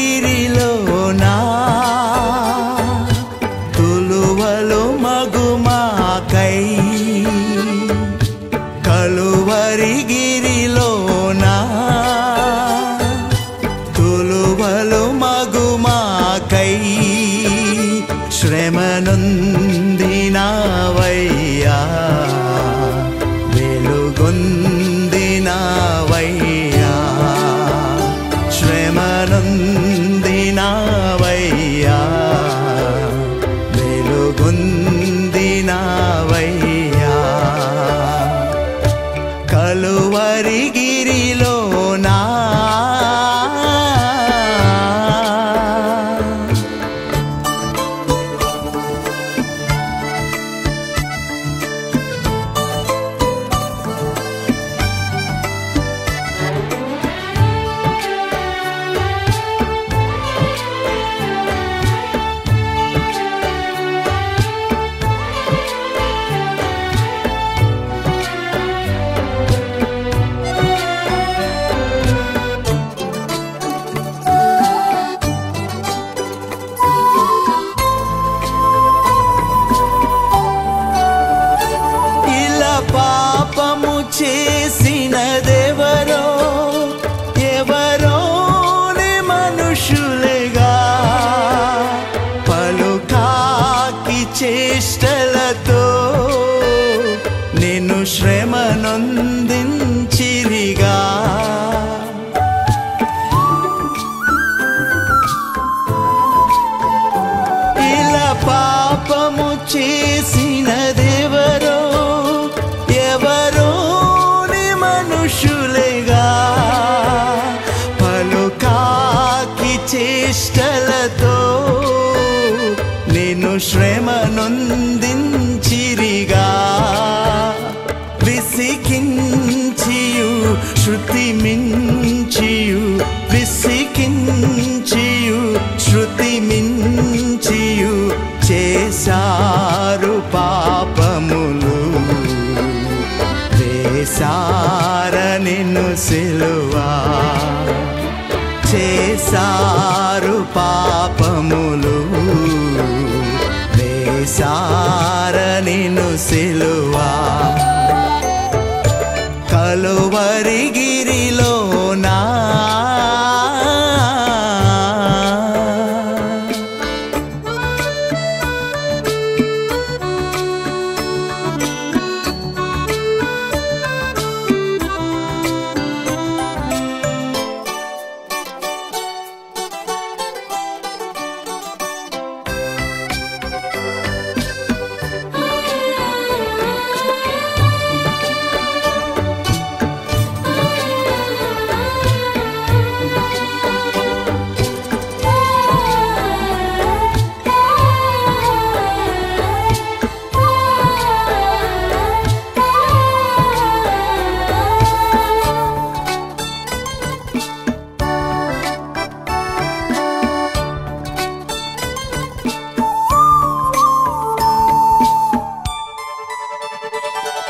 కలువరిగిరిలోనా తులువలు మగుమాకై కలువరిగిరిలోనా తులువలు మగుమాకై శ్రమనొందినావయ్యా వెలుగొందినావయ్యా శ్రమనొందినావయ్యా వెలుగొందినావయ్యా కలువరిగిరిలోనా పాపము చేసినదెవరో ఎవరోనే మనుషులేగా పలుకాకి చేష్టలతో నిన్ను శ్రమనొందించిరిగా ఇలా పాపము చేసినదెవరో ఎవరోని మనుషులేగా పలుకాకి చేష్టలతో నిన్ను శ్రమనొందించిరిగా విసికించియు శృతి మించియు విసికించియు శృతి మించియు చేశారు పాపములు వేశార నిన్ను సిలువా చేశారు పాపములు వేశార నిన్ను సిలువా కలువరిగిరిలోనా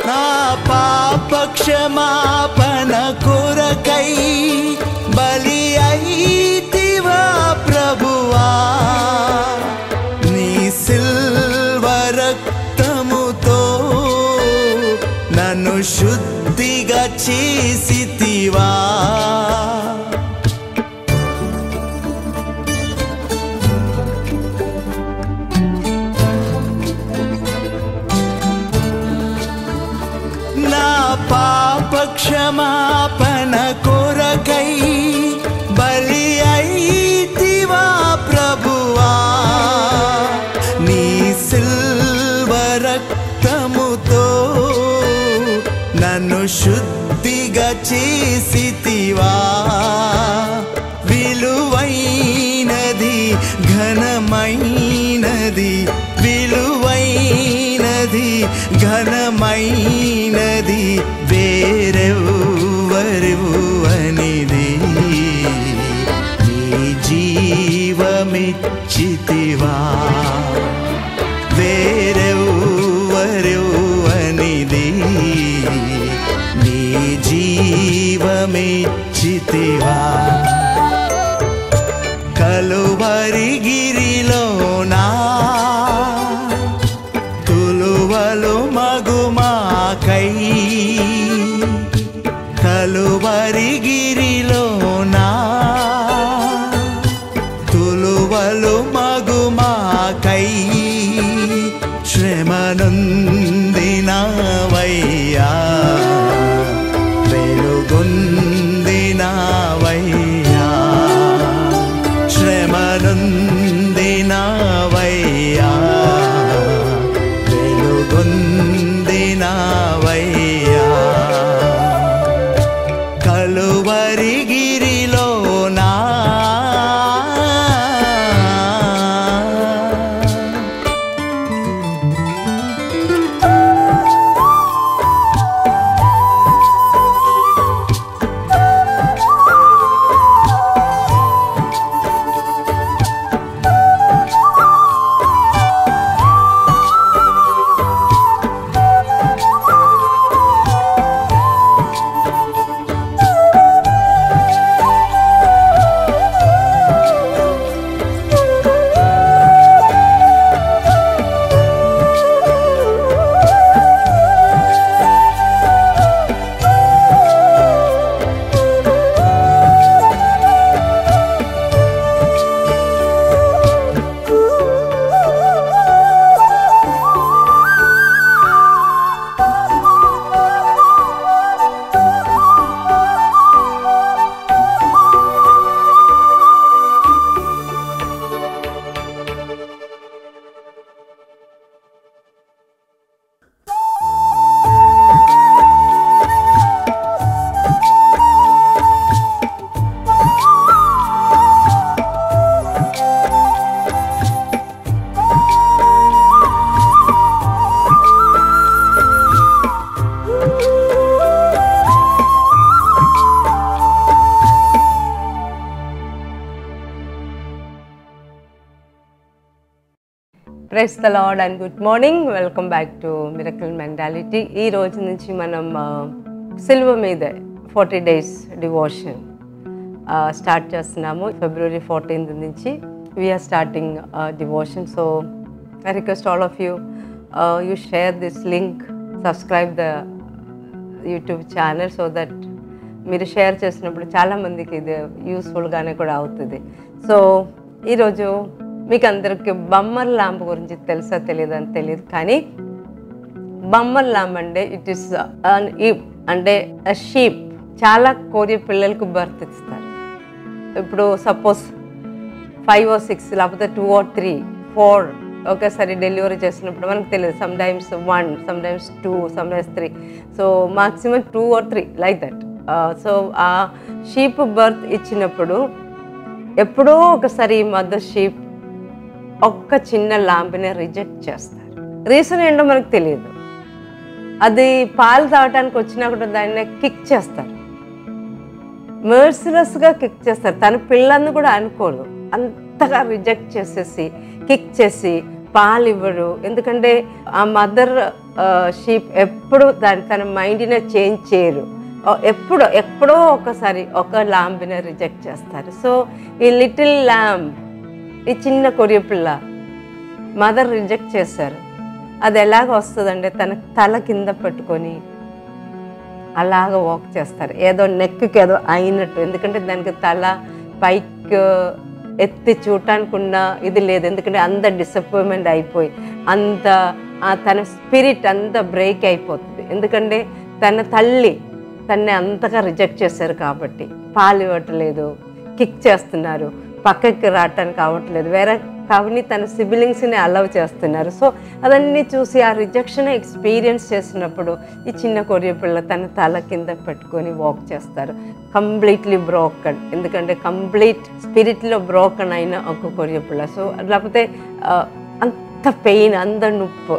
నా పాప క్షమాపణ కొరకై బలి అయితివా ప్రభువా నీ సిల్వ రక్తముతో నన్ను శుద్ధిగా చేసితివా నా పాప క్షమాపణ కొరకై బలి అయితివా ప్రభువా నీ సిల్వ రక్తముతో నన్ను శుద్ధిగా చేసితివా విలువైనది ఘనమైనది విలువైనది ఘనమైనది వేరెవ్వరివ్వనిది నీ జీవమిచ్చితివా వేరెవ్వరివ్వనిది నీ జీవమిచ్చితివా కలువరిగిరిలోనా తులువలు మగుమాకై కలువరిగిరిలోనా తులువలు మగుమాకై శ్రమనుందినవయ్యా వెలుగొందినవయ్యా శ్రమనుందినవయ్యా వెలుగొందినవయ్యా కలువరిగిరిలోనా praise the Lord and good morning. Welcome back to miracle mentality. ఈ రోజు నుంచి మనం సిల్వ మీద 40 days డివోషన్ స్టార్ట్ చేస్తున్నాము. February 14th నుంచి we're starting devotion. So I request all of you share this link, subscribe the YouTube channel so that మీరు షేర్ చేసినప్పుడు చాలామందికి ఇది యూస్ఫుల్గానే కూడా అవుతుంది. సో ఈరోజు మీకు అందరికి బమ్మర్ ల్యాంప్ గురించి తెలుసా తెలియదు కానీ బమ్మర్ ల్యాంప్ అంటే ఇట్ ఈస్ అంటే షీప్ చాలా కోరి పిల్లలకు బర్త్ ఇస్తారు. ఇప్పుడు సపోజ్ 5 or 6 లేకపోతే 2 or 3, 4 ఒకేసారి డెలివరీ చేసినప్పుడు మనకు తెలియదు. Sometimes 1, sometimes 2, sometimes 3. So maximum 2 or 3 like that. So ఆ షీప్ బర్త్ ఇచ్చినప్పుడు ఎప్పుడో ఒకసారి మదర్ షీప్ ఒక్క చిన్న ల్యాంప్ని రిజెక్ట్ చేస్తారు. రీజన్ ఏంటో మనకు తెలియదు. అది పాలు తాగటానికి వచ్చినా కూడా దాన్ని కిక్ చేస్తారు, మర్సిలెస్గా కిక్ చేస్తారు. తన పిల్లల్ని కూడా అనుకోదు, అంతగా రిజెక్ట్ చేసేసి కిక్ చేసి పాలు ఇవ్వరు. ఎందుకంటే ఆ మదర్ షీప్ ఎప్పుడు తన మైండ్ని చేంజ్ చేయరు. ఎప్పుడో ఒకసారి ఒక ల్యాంప్ని రిజెక్ట్ చేస్తారు. సో ఈ లిటిల్ ల్యాంప్, ఈ చిన్న కొరియ పిల్ల మదర్ రిజెక్ట్ చేశారు. అది ఎలాగ వస్తుందంటే తన తల కింద పెట్టుకొని అలాగ వాక్ చేస్తారు. ఏదో నెక్కి ఏదో అయినట్టు. ఎందుకంటే దానికి తల పైకి ఎత్తి చూడటానికి ఉన్న ఇది లేదు. ఎందుకంటే అంత డిసప్పాయింట్మెంట్ అయిపోయి అంత తన స్పిరిట్ అంతా బ్రేక్ అయిపోతుంది. ఎందుకంటే తన తల్లి తన్ని అంతగా రిజెక్ట్ చేశారు కాబట్టి పాలు ఇవ్వట్లేదు, కిక్ చేస్తున్నారు, పక్కకి రావటానికి అవ్వట్లేదు, వేరే కాబట్టి తన సిబ్లింగ్స్ని అలవ్ చేస్తున్నారు. సో అదన్నీ చూసి ఆ రిజెక్షన్ ఎక్స్పీరియన్స్ చేసినప్పుడు ఈ చిన్న కొరియ పిల్ల తన తల కింద పెట్టుకొని వాక్ చేస్తారు. కంప్లీట్లీ బ్రోకన్, ఎందుకంటే కంప్లీట్ స్పిరిట్లో బ్రోకన్ అయిన ఒక కొరియ పిల్ల. సో లేకపోతే అంత పెయిన్, అంత నొప్పితో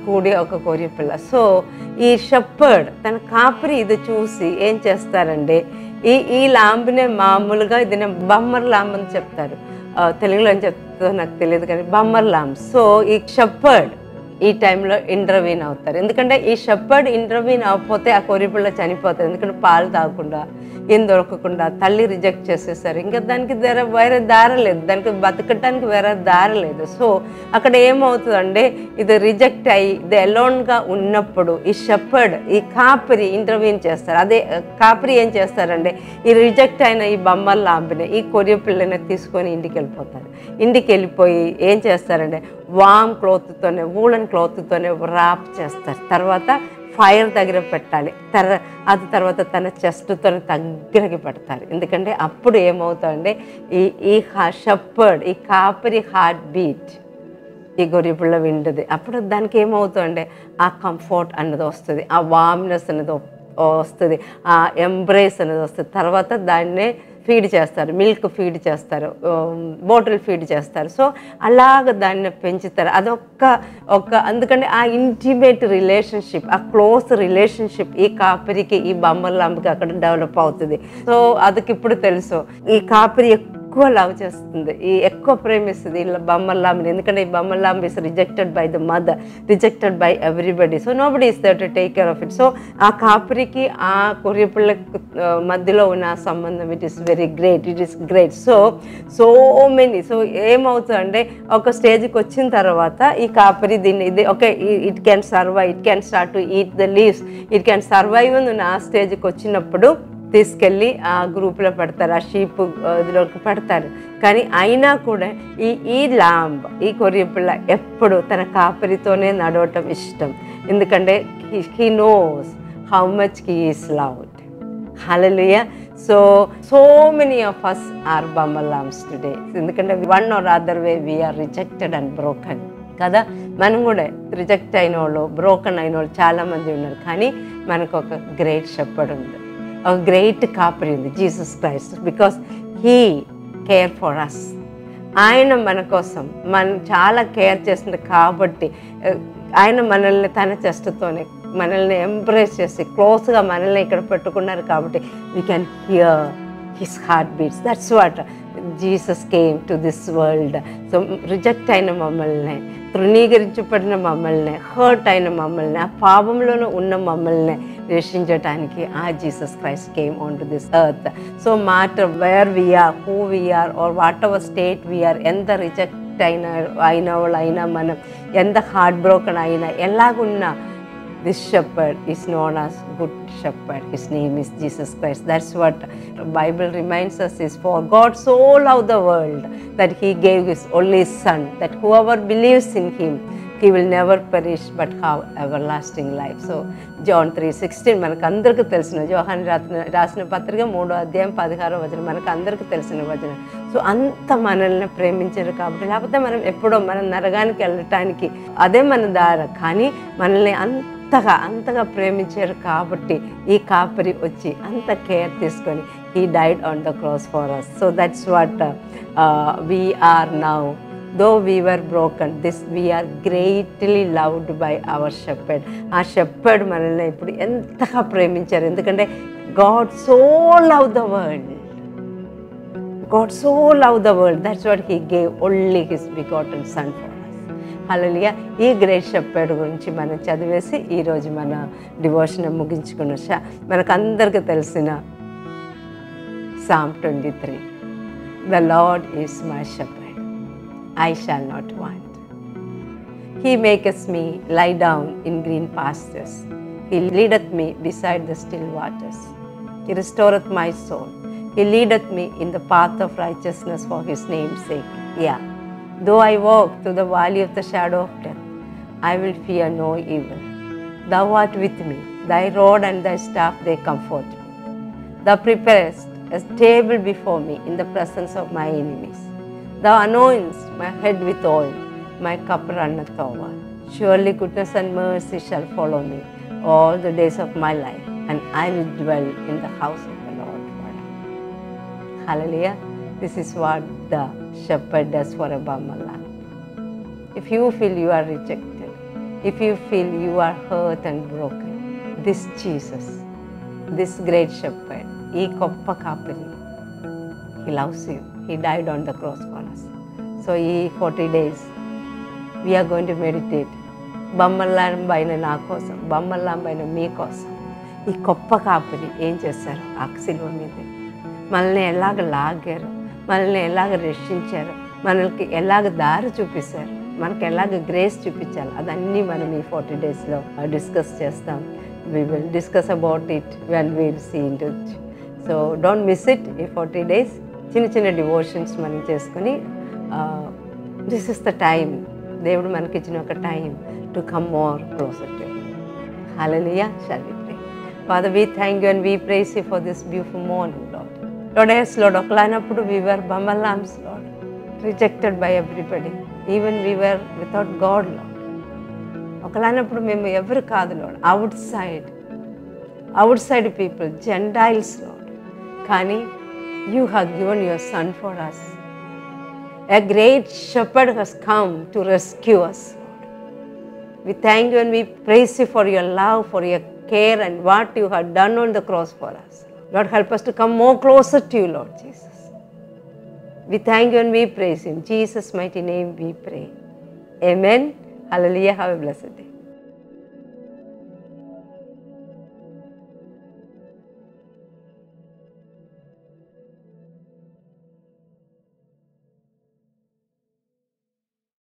కూడి ఒక కొరియ పిల్ల. సో ఈ షెపర్డ్ తన కాపరి ఇది చూసి ఏం చేస్తారంటే ఈ ల్యాంప్నే మామూలుగా ఇది బమ్మర్ ల్యాంప్ అని చెప్తారు. తెలుగులో ఏం చెప్తుందో నాకు తెలియదు కానీ బమ్మర్ ల్యాంప్. సో ఈ షెపర్డ్ ఈ టైంలో ఇంటర్వ్యూన్ అవుతారు. ఎందుకంటే ఈ షెపర్డ్ ఇంటర్వ్యూన్ అవ్వకపోతే ఆ కొరిపిల్ల చనిపోతుంది. ఎందుకంటే పాలు తాగకుండా, ఏం దొరకకుండా, తల్లి రిజెక్ట్ చేసేసారు. ఇంకా దానికి వేరే దారి లేదు, దానికి బతకడానికి వేరే దారి లేదు. సో అక్కడ ఏమవుతుందంటే ఇది రిజెక్ట్ అయ్యి ఇది అలోన్గా ఉన్నప్పుడు ఈ షెపర్డ్, ఈ కాపరి ఇంటర్వ్యూన్ చేస్తారు. అదే కాపరి ఏం చేస్తారంటే ఈ రిజెక్ట్ అయిన ఈ బొమ్మల లాంపిని, ఈ కొరియ పిల్లని తీసుకొని ఇంటికి వెళ్ళిపోతారు. ఇంటికి వెళ్ళిపోయి ఏం చేస్తారంటే వామ్ క్లాత్తోనే, వూలన్ క్లాత్తోనే ర్యాప్ చేస్తారు. తర్వాత ఫైర్ దగ్గర పెట్టాలి. అది తర్వాత తన చెస్ట్తో దగ్గరకి పెడతారు. ఎందుకంటే అప్పుడు ఏమవుతుందంటే ఈ షెపర్డ్, ఈ కాపరి హార్ట్ బీట్ ఈ గొర్రెపిల్ల వింటుంది. అప్పుడు దానికి ఏమవుతుందంటే ఆ కంఫర్ట్ అన్నది వస్తుంది, ఆ వామ్నెస్ అనేది వస్తుంది, ఆ ఎంబ్రేస్ అనేది వస్తుంది. తర్వాత దాన్నే ఫీడ్ చేస్తారు, మిల్క్ ఫీడ్ చేస్తారు, బాటిల్ ఫీడ్ చేస్తారు. సో అలాగ దాన్ని పెంచుతారు. అదొక అందుకంటే ఆ ఇంటిమేట్ రిలేషన్షిప్, ఆ క్లోజ్ రిలేషన్షిప్ ఈ కాపరికి ఈ బొమ్మలాంబకి అక్కడ డెవలప్ అవుతుంది. సో అదికి ఇప్పుడు తెలుసు ఈ కాపరి ఎక్కువ లవ్ చేస్తుంది, ఈ ఎక్కువ ప్రేమిస్తుంది ఈ బొమ్మలాంబిని. ఎందుకంటే ఈ బొమ్మలాంబి is rejected by the mother, rejected by everybody. So nobody is there to take care of it. So ఆ కాపరికి ఆ కొరియపిల్లకి మధ్యలో ఉన్న సంబంధం it is very great, it is great. So many. So ఏమవుతుందంటే ఒక స్టేజ్కి వచ్చిన తర్వాత ఈ కాపరి దీన్ని ఇది okay, it can survive, it can start to eat the leaves, it can survive అని ఆ స్టేజ్కి వచ్చినప్పుడు తీసుకెళ్ళి ఆ గ్రూప్లో పెడతారు, ఆ షీప్ ఇదిలోకి పెడతారు. కానీ అయినా కూడా ఈ లాంబ్, ఈ కొరియపిల్ల ఎప్పుడు తన కాపరితోనే నడవటం ఇష్టం. ఎందుకంటే he knows how much he is loved. Hallelujah. So many of us are bottle lambs today. ఎందుకంటే one or other way we're rejected and broken కదా. మనం కూడా రిజెక్ట్ అయిన వాళ్ళు, బ్రోకన్ అయిన వాళ్ళు చాలామంది ఉన్నారు. కానీ మనకు ఒక గ్రేట్ షెపర్డ్ ఉంది, ఒక గ్రేట్ కాపరి ఉంది, Jesus Christ. Because he care for us. ఆయన మన కోసం చాలా కేర్ చేస్తుంది కాబట్టి ఆయన మనల్ని తన చెస్ట్తోనే మనల్ని ఎంబ్రేస్ చేసి క్లోజ్గా మనల్ని ఇక్కడ పెట్టుకున్నారు కాబట్టి we can hear his heart beats. That's what Jesus came to this world. So reject అయిన మమ్మల్ని, తృణీకరించబడిన మమ్మల్ని, హర్ట్ అయిన మమ్మల్ని, ఆ పాపంలోనూ ఉన్న మమ్మల్ని రక్షించడానికి ఆ Jesus Christ came on to this earth. So matter where we are, who we are or what ever state we are, ఎంత రిజెక్ట్ అయిన వాళ్ళు అయినా, మనం ఎంత హార్ట్ బ్రోకన్ అయినా, ఎలాగున్నా this shepherd is known as good shepherd. His name is Jesus Christ. That's what the Bible reminds us is, for God so loved the world that he gave his only son, that whoever believes in him, he will never perish but have everlasting life. So John 3:16 మనకు అందరికీ తెలిసిన, యోహాను రాసిన పత్రిక 3వ అధ్యాయం 16వ వచనం మనకు అందరికీ తెలిసిన వచనం. సో అంత మనల్ని ప్రేమించారు కాబట్టి, లేకపోతే మనం ఎప్పుడో మనం నరకానికి వెళ్ళటానికి అదే మన దారి. కానీ మనల్ని అంతగా ప్రేమించారు కాబట్టి ఈ కాపరి వచ్చి అంత కేర్ తీసుకొని he died on the cross for us. So that's what we are now. Though we were broken, we are greatly loved by our shepherd. ఆ షెపర్డ్ మనల్ని ఇప్పుడు ఎంతగా ప్రేమించారు. ఎందుకంటే God so loved the world. God so loved the world. That's what he gave only his begotten son for us. హల్లెలూయా. ఈ great shepherd గురించి మనం చదివేసి ఈరోజు మన డివోషన్ ముగించుకున్న మనకు అందరికీ తెలిసిన Psalm 23. The Lord is my shepherd, I shall not want. He maketh me lie down in green pastures. He leadeth me beside the still waters. He restoreth my soul. He leadeth me in the path of righteousness for his name's sake. Yeah. Though I walk through the valley of the shadow of death, I will fear no evil. Thou art with me. Thy rod and thy staff, they comfort me. Thou preparest a table before me in the presence of my enemies. Thou anointest my head with oil, my cup runneth over. Surely goodness and mercy shall follow me all the days of my life, and I will dwell in the house of the Lord forever. Hallelujah. This is what the shepherd does for a bumble lamb. If you feel you are rejected, if you feel you are hurt and broken, this Jesus, this great shepherd, ee goppa kapari, he loves you. He died on the cross for us. So 40 days we are going to meditate బొమ్మల్లాంబైన నా కోసం, బొమ్మల్లాంబైన మీ కోసం ఈ గొప్ప కాపురి ఏం చేశారు? ఆ శిలువ మీద మనల్ని ఎలాగ లాగారు, మనల్ని ఎలాగ రక్షించారు, మనకి ఎలాగ దారి చూపిస్తారు, మనకి ఎలాగ గ్రేస్ చూపించాలి, అదన్నీ మనం ఈ 40 డేస్లో డిస్కస్ చేస్తాం. we will discuss about it when we will see into it. So don't miss it. ఈ 40 days చిన్న చిన్న డివోషన్స్ మనం చేసుకొని దిస్ ఇస్ ద టైమ్, దేవుడు మనకి ఇచ్చిన ఒక time to come more closer to him. Hallelujah. Shall we pray? Father, we thank you and we praise you for this beautiful morning, Lord. Lord, yes, Lord, ఒకలానప్పుడు we were bumble lambs, Lord, rejected by everybody. Even we were without God, Lord. ఒకలానప్పుడు మేము ఎవరు కాదు, Lord, out side people, Gentiles, Lord. కానీ you have given your son for us. A great shepherd has come to rescue us, Lord. We thank you and we praise you for your love, for your care and what you have done on the cross for us. Lord, help us to come more closer to you, Lord Jesus. We thank you and we praise you. In Jesus' mighty name we pray. Amen. Hallelujah. Have a blessed day.